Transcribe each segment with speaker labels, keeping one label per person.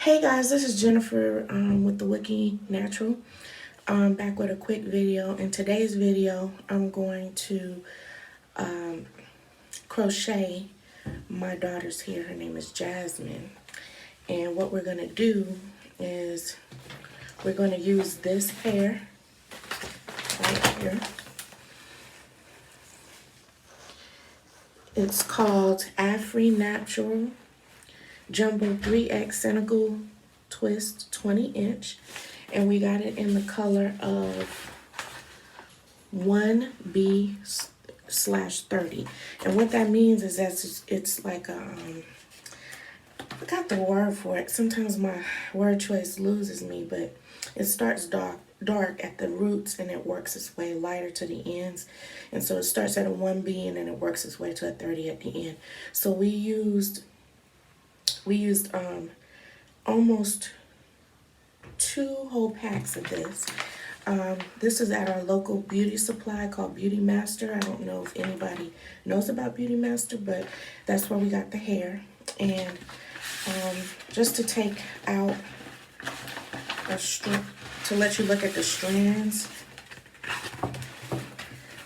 Speaker 1: Hey guys, this is Jennifer with the Wiki Natural. Back with a quick video. In today's video, I'm going to crochet my daughter's hair. Her name is Jasmine. And what we're going to do is we're going to use this hair right here. It's called Afri Natural Jumbo 3X Senegal Twist 20-inch. And we got it in the color of 1B/30. And what that means is that it's like I got the word for it. Sometimes my word choice loses me, but it starts dark at the roots and it works its way lighter to the ends. And so it starts at a 1B and then it works its way to a 30 at the end. So we used almost 2 whole packs of this. This is at our local beauty supply called Beauty Master. I don't know if anybody knows about Beauty Master, but that's where we got the hair. And just to take out to let you look at the strands,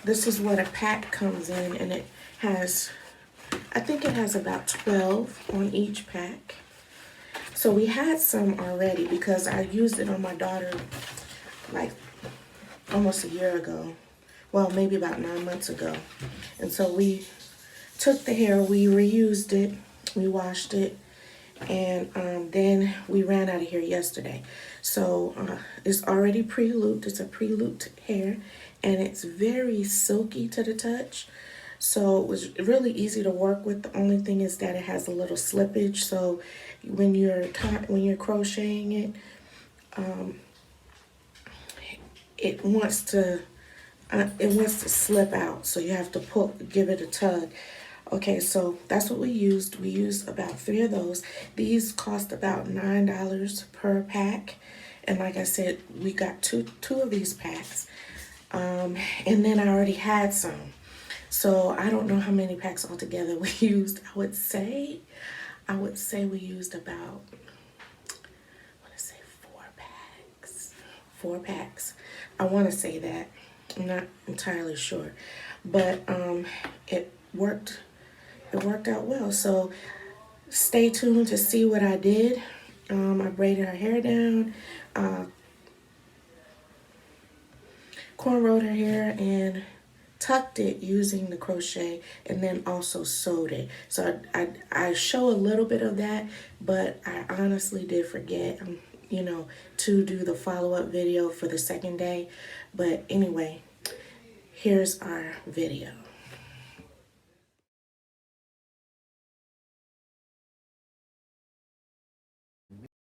Speaker 1: this is what a pack comes in, and it has, I think it has about 12 on each pack. So we had some already because I used it on my daughter like almost a year ago. Well, maybe about 9 months ago. And so we took the hair, we reused it, we washed it, and then we ran out of hair yesterday. So it's already pre-looped. It's a pre-looped hair, and it's very silky to the touch. So it was really easy to work with. The only thing is that it has a little slippage. So when you're crocheting it, it wants to slip out. So you have to give it a tug. Okay, so that's what we used. We used about 3 of those. These cost about $9 per pack. And like I said, we got two of these packs. And then I already had some. So I don't know how many packs altogether we used. I would say we used about, I want to say 4 packs. 4 packs. I want to say that. I'm not entirely sure. But it worked out well. So stay tuned to see what I did. I braided her hair down, cornrowed her hair, and tucked it using the crochet, and then also sewed it. So I show a little bit of that, but I honestly did forget, to do the follow-up video for the second day. But anyway, here's our video.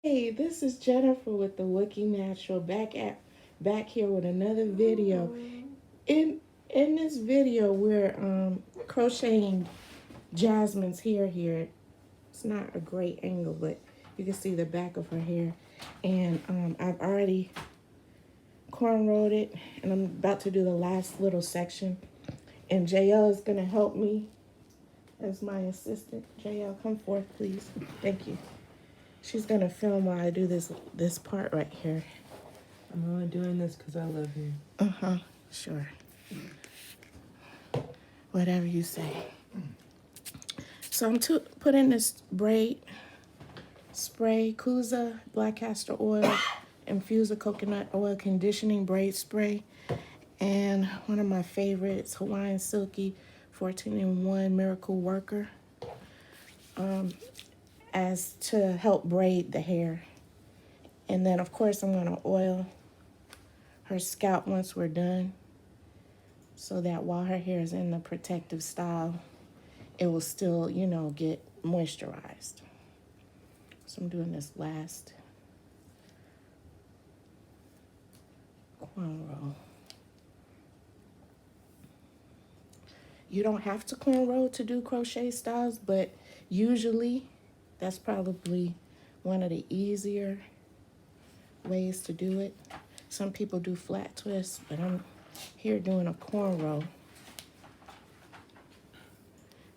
Speaker 1: Hey, this is Jennifer with the Wiki Natural back here with another video. In this video, we're crocheting Jasmine's hair here. It's not a great angle, but you can see the back of her hair. And I've already cornrowed it, and I'm about to do the last little section. And JL is going to help me as my assistant. JL, come forth, please. Thank you. She's going to film while I do this part right here.
Speaker 2: I'm only doing this because I love you.
Speaker 1: Uh-huh, sure. Whatever you say. So I'm putting this braid spray, Kuza black castor oil, infuser coconut oil conditioning braid spray, and one of my favorites, Hawaiian Silky 14-in-1 Miracle Worker, as to help braid the hair. And then of course I'm going to oil her scalp once we're done, so that while her hair is in the protective style, it will still, get moisturized. So I'm doing this last cornrow. You don't have to cornrow to do crochet styles, but usually that's probably one of the easier ways to do it. Some people do flat twists, but I'm here doing a cornrow.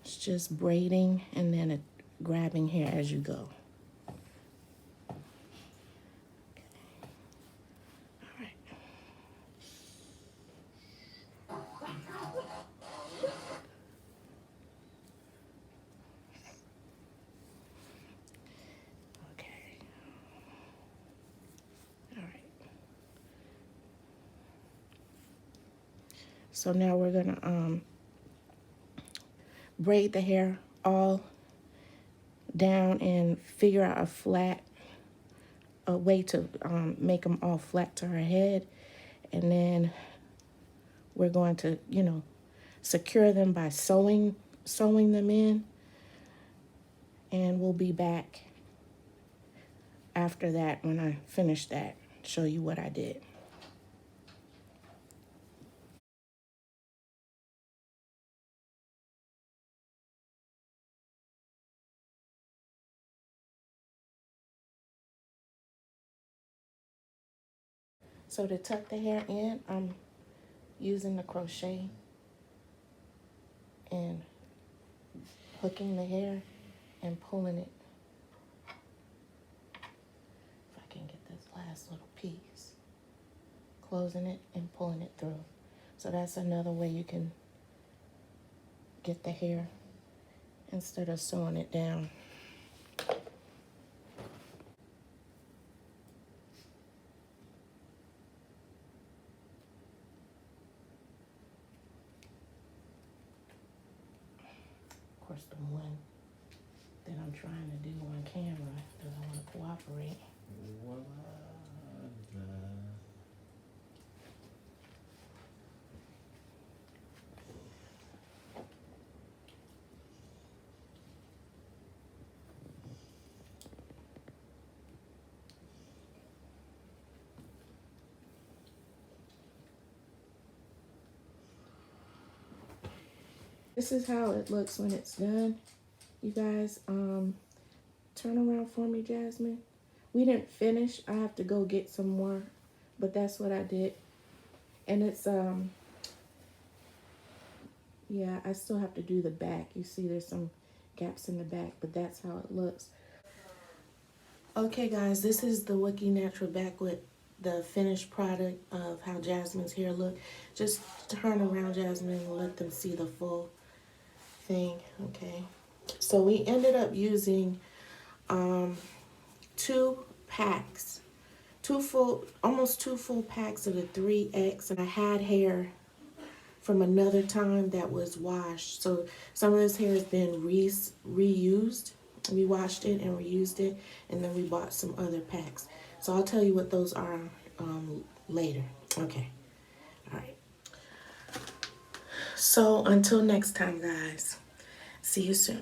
Speaker 1: It's just braiding and then grabbing hair as you go. So now we're gonna braid the hair all down and figure out a way to make them all flat to her head. And then we're going to, secure them by sewing them in. And we'll be back after that when I finish that, show you what I did. So to tuck the hair in, I'm using the crochet and hooking the hair and pulling it. If I can get this last little piece, closing it and pulling it through. So that's another way you can get the hair instead of sewing it down. Of course, the one that I'm trying to do on camera doesn't want to cooperate. This is how it looks when it's done. You guys, turn around for me, Jasmine. We didn't finish. I have to go get some more, but that's what I did. And it's, yeah, I still have to do the back. You see there's some gaps in the back, but that's how it looks. Okay, guys, this is the Wookie Natural back with the finished product of how Jasmine's hair look. Just turn around, Jasmine, and let them see the full thing, okay? So we ended up using 2 packs, almost two full packs of the 3X, and I had hair from another time that was washed. So some of this hair has been reused. We washed it and reused it, and then we bought some other packs. So I'll tell you what those are later. Okay, all right. So until next time, guys. See you soon.